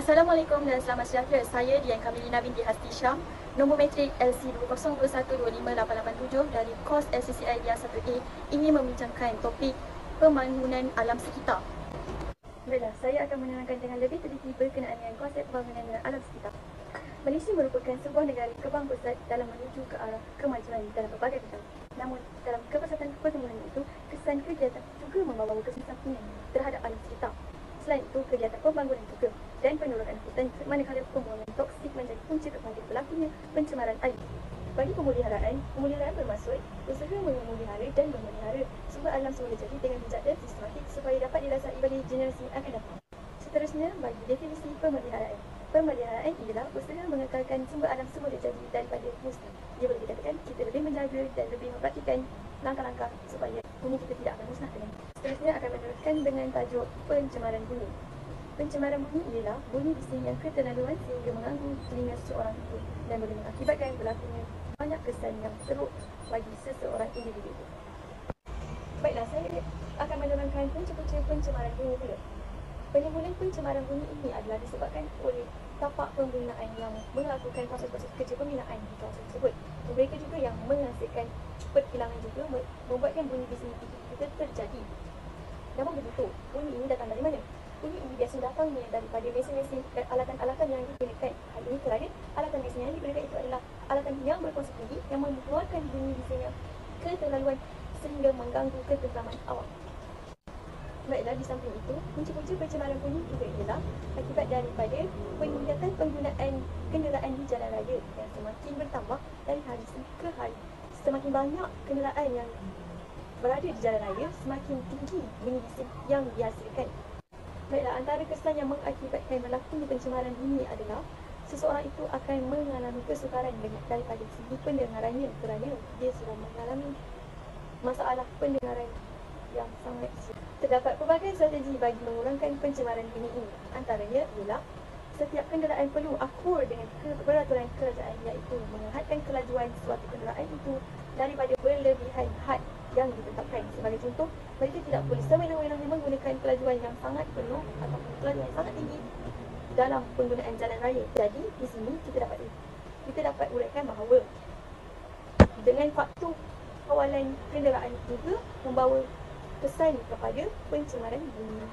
Assalamualaikum dan selamat sejahtera. Saya Dian Kamilina binti Hasti Syam, nombor matrik LC2021258887 dari kos LCCI Dia 1A ingin membincangkan topik pembangunan alam sekitar. Baiklah, saya akan menerangkan dengan lebih teliti berkenaan dengan konsep pembangunan alam sekitar. Malaysia merupakan sebuah negara kebang pesat dalam menuju ke arah kemajuan dalam berbagai bidang. Namun, dalam kepesatan pertumbuhan itu, kesan kegiatan juga membawa kesesakan terhadap alam sekitar. Selain itu, kegiatan pembangunan juga dan penerokan hutan manakala pembuangan toksik menjadi punca kepada berlakunya pencemaran air. Bagi pemeliharaan bermaksud usaha memelihara dan memelihara sumber alam semula jadi dengan bijak dan sistematik supaya dapat dirasai oleh generasi yang akan datang. Seterusnya, bagi definisi pemeliharaan. Pemeliharaan ialah usaha mengekalkan sumber alam semula jadi daripada musnah. Ia boleh dikatakan kita lebih menjaga dan lebih mempraktikkan langkah-langkah supaya bumi kita tidak akan musnah dengan. Seterusnya akan meneruskan dengan tajuk pencemaran bumi. Pencemaran bumi ialah bunyi bising yang keterlaluan sehingga mengganggu telinga seseorang itu dan boleh mengakibatkan berlakunya banyak kesan yang teruk bagi seseorang individu. Baiklah, saya akan menerangkan punca-punca pencemaran bumi pula. Penimbulan pencemaran bumi ini adalah disebabkan oleh tapak pembinaan yang melakukan proses-proses kerja pembinaan di kawasan tersebut. Mereka juga yang menghasilkan perkilangan juga membuatkan bunyi bising itu terjadi. Namun begitu, bunyi ini datang dari mana? Bunyi ini biasa datangnya daripada mesin-mesin dan alatan-alatan yang digunakan. Hal ini kerana alatan-mesin yang digunakan itu adalah alatan yang berkuasa tinggi yang mengeluarkan bunyi bising yang keterlaluan sehingga mengganggu ketenteraman awam. Baiklah, di samping itu, punca-punca pencemaran bunyi juga ialah akibat daripada peningkatan penggunaan kenderaan di jalan raya yang semakin bertambah dari hari ke hari. Semakin banyak kenderaan yang berada di jalan raya, semakin tinggi bunyi bising yang dihasilkan. Baiklah, antara kesan yang mengakibatkan berlakunya pencemaran bunyi adalah seseorang itu akan mengalami kesukaran daripada segi pendengarannya kerana dia sudah mengalami masalah pendengaran yang sangat serius. Terdapat pelbagai strategi bagi mengurangkan pencemaran bunyi ini. Antaranya ialah setiap kenderaan perlu akur dengan peraturan kerajaan, iaitu menghadkan kelajuan suatu kenderaan itu daripada berlebihan had yang ditetapkan. Sebagai contoh, mereka tidak boleh sewenang-wenangnya menggunakan kelajuan yang sangat penuh atau kelajuan yang sangat tinggi dalam penggunaan jalan raya. Jadi, di sini kita dapat uraikan bahawa dengan faktor kawalan kenderaan juga membawa kesan kepada pencemaran bumi.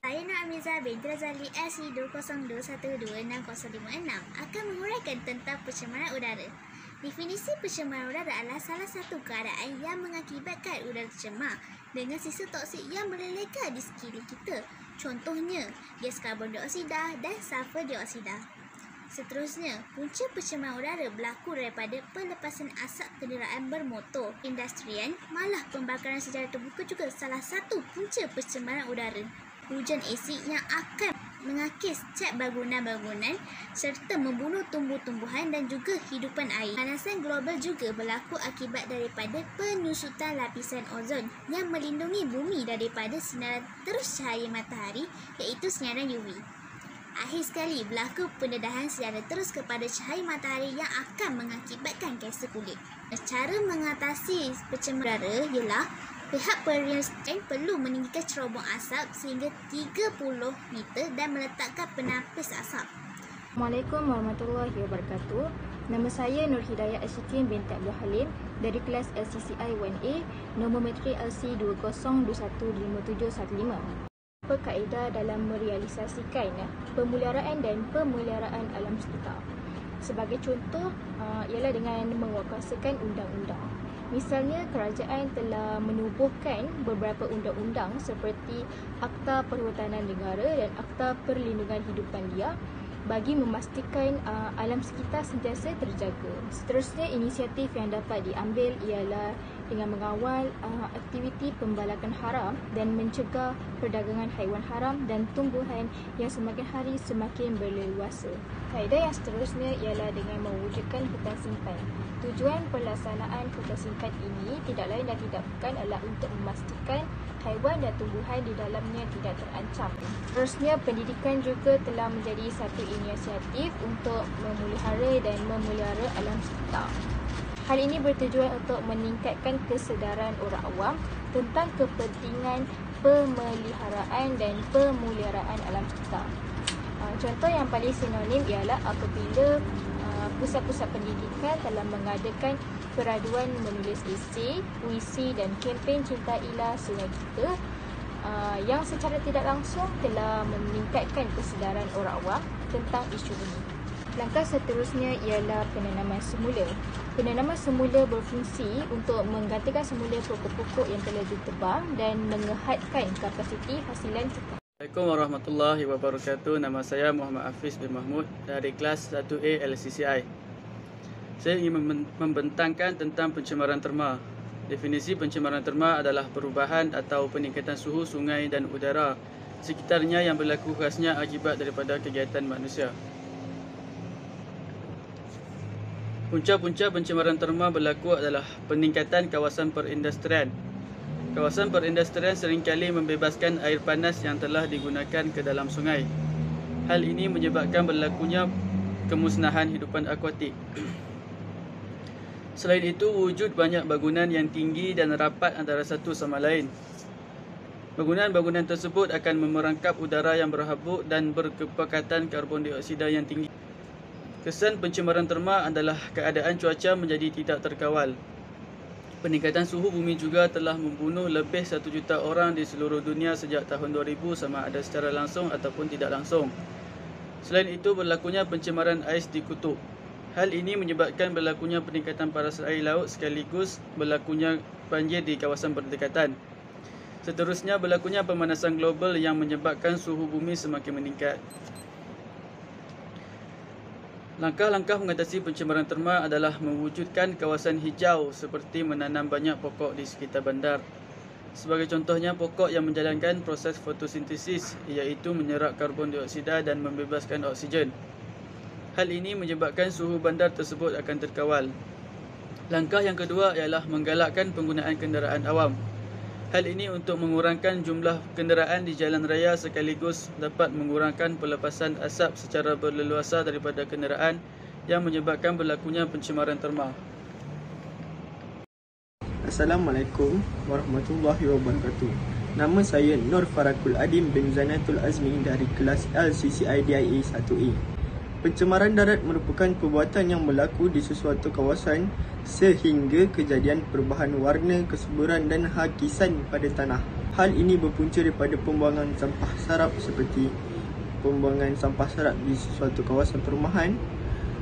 Saya Nurhamiza binti Razali SC20212656 akan menguraikan tentang pencemaran udara. Definisi pencemaran udara adalah salah satu keadaan yang mengakibatkan udara tercemar dengan sisa toksik yang berleka di sekeliling kita. Contohnya, gas karbon dioksida dan sulfur dioksida. Seterusnya, punca pencemaran udara berlaku daripada pelepasan asap kenderaan bermotor industrian, malah pembakaran secara terbuka juga salah satu punca pencemaran udara. Hujan asid yang akan mengakis cat bangunan-bangunan serta membunuh tumbuh-tumbuhan dan juga hidupan air. Pemanasan global juga berlaku akibat daripada penyusutan lapisan ozon yang melindungi bumi daripada sinaran terus cahaya matahari, iaitu sinaran UV. Akhir sekali, berlaku pendedahan secara terus kepada cahaya matahari yang akan mengakibatkan kanser kulit. Cara mengatasi pencemaran udara ialah pihak perindustrian perlu meninggikan cerobong asap sehingga 30 meter dan meletakkan penapis asap. Assalamualaikum warahmatullahi wabarakatuh. Nama saya Nur Hidayat Asyikin binti Abdul Halim dari kelas LCCI 1A, nombor matrik LC20215715. Apa kaedah dalam merealisasikan pemeliharaan dan pemeliharaan alam sekitar? Sebagai contoh ialah dengan menguatkuasakan undang-undang. Misalnya, kerajaan telah menubuhkan beberapa undang-undang seperti Akta Perhutanan Negara dan Akta Perlindungan Hidupan Liar bagi memastikan alam sekitar sentiasa terjaga. Seterusnya, inisiatif yang dapat diambil ialah dengan mengawal aktiviti pembalakan haram dan mencegah perdagangan haiwan haram dan tumbuhan yang semakin hari semakin berleluasa. Kaedah yang seterusnya ialah dengan mewujudkan hutan simpan. Tujuan pelaksanaan hutan simpan ini tidak lain dan tidak bukan adalah untuk memastikan haiwan dan tumbuhan di dalamnya tidak terancam. Seterusnya, pendidikan juga telah menjadi satu inisiatif untuk memelihara dan memelihara alam sekitar. Hal ini bertujuan untuk meningkatkan kesedaran orang awam tentang kepentingan pemeliharaan dan pemuliharaan alam sekitar. Contoh yang paling sinonim ialah apabila pusat-pusat pendidikan telah mengadakan peraduan menulis esei, puisi dan kempen Cintailah Sungai Kita yang secara tidak langsung telah meningkatkan kesedaran orang awam tentang isu ini. Langkah seterusnya ialah penanaman semula. Penanaman semula berfungsi untuk menggantikan semula pokok-pokok yang telah ditebang dan mengehadkan kapasiti hasilan kita. Assalamualaikum warahmatullahi wabarakatuh. Nama saya Muhammad Hafiz bin Mahmud dari kelas 1A LCCI. Saya ingin membentangkan tentang pencemaran terma. Definisi pencemaran terma adalah perubahan atau peningkatan suhu sungai dan udara sekitarnya yang berlaku khasnya akibat daripada kegiatan manusia. Punca-punca pencemaran terma berlaku adalah peningkatan kawasan perindustrian. Kawasan perindustrian seringkali membebaskan air panas yang telah digunakan ke dalam sungai. Hal ini menyebabkan berlakunya kemusnahan hidupan akuatik. Selain itu, wujud banyak bangunan yang tinggi dan rapat antara satu sama lain. Bangunan-bangunan tersebut akan memerangkap udara yang berhabuk dan berkepekatan karbon dioksida yang tinggi. Kesan pencemaran terma adalah keadaan cuaca menjadi tidak terkawal. Peningkatan suhu bumi juga telah membunuh lebih 1 juta orang di seluruh dunia sejak tahun 2000 sama ada secara langsung ataupun tidak langsung. Selain itu, berlakunya pencemaran ais di kutub. Hal ini menyebabkan berlakunya peningkatan paras air laut sekaligus berlakunya banjir di kawasan berdekatan. Seterusnya, berlakunya pemanasan global yang menyebabkan suhu bumi semakin meningkat. Langkah-langkah mengatasi pencemaran terma adalah mewujudkan kawasan hijau seperti menanam banyak pokok di sekitar bandar. Sebagai contohnya, pokok yang menjalankan proses fotosintesis iaitu menyerap karbon dioksida dan membebaskan oksigen. Hal ini menyebabkan suhu bandar tersebut akan terkawal. Langkah yang kedua ialah menggalakkan penggunaan kenderaan awam. Hal ini untuk mengurangkan jumlah kenderaan di jalan raya sekaligus dapat mengurangkan pelepasan asap secara berleluasa daripada kenderaan yang menyebabkan berlakunya pencemaran terma. Assalamualaikum warahmatullahi wabarakatuh. Nama saya Nur Farakul Adim bin Zainatul Azmi dari kelas LCCI DIA 1A. Pencemaran darat merupakan perbuatan yang berlaku di sesuatu kawasan sehingga kejadian perubahan warna, kesuburan dan hakisan pada tanah. Hal ini berpunca daripada pembuangan sampah sarap seperti pembuangan sampah sarap di sesuatu kawasan perumahan,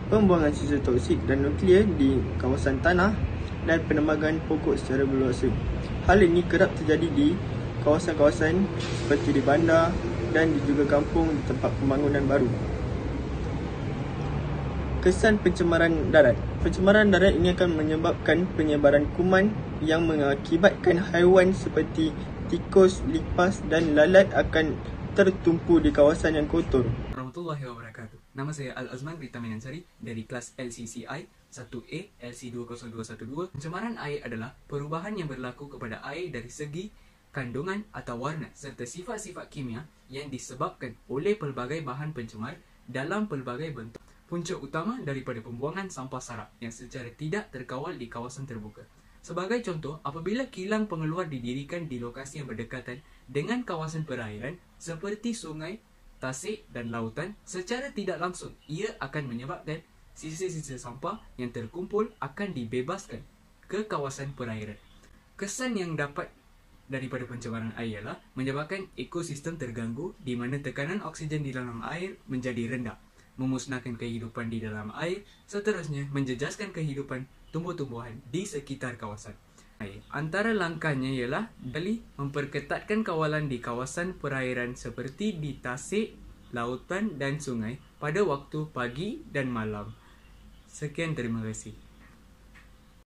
pembuangan sisa toksik dan nuklear di kawasan tanah dan penebangan pokok secara berluasa. Hal ini kerap terjadi di kawasan-kawasan seperti di bandar dan juga kampung di tempat pembangunan baru. Kesan pencemaran darat. Pencemaran darat ini akan menyebabkan penyebaran kuman yang mengakibatkan haiwan seperti tikus, lipas dan lalat akan tertumpu di kawasan yang kotor. Warahmatullahi wabarakatuh. Nama saya Al-Azman Rita Minansari dari kelas LCCI 1A LC20212. Pencemaran air adalah perubahan yang berlaku kepada air dari segi kandungan atau warna serta sifat-sifat kimia yang disebabkan oleh pelbagai bahan pencemar dalam pelbagai bentuk. Punca utama daripada pembuangan sampah sarap yang secara tidak terkawal di kawasan terbuka. Sebagai contoh, apabila kilang pengeluar didirikan di lokasi yang berdekatan dengan kawasan perairan seperti sungai, tasik dan lautan, secara tidak langsung ia akan menyebabkan sisa-sisa sampah yang terkumpul akan dibebaskan ke kawasan perairan. Kesan yang dapat daripada pencemaran air ialah menyebabkan ekosistem terganggu di mana tekanan oksigen di dalam air menjadi rendah, memusnahkan kehidupan di dalam air, seterusnya menjejaskan kehidupan tumbuh-tumbuhan di sekitar kawasan air. Antara langkahnya ialah dari memperketatkan kawalan di kawasan perairan seperti di tasik, lautan dan sungai pada waktu pagi dan malam. Sekian, terima kasih.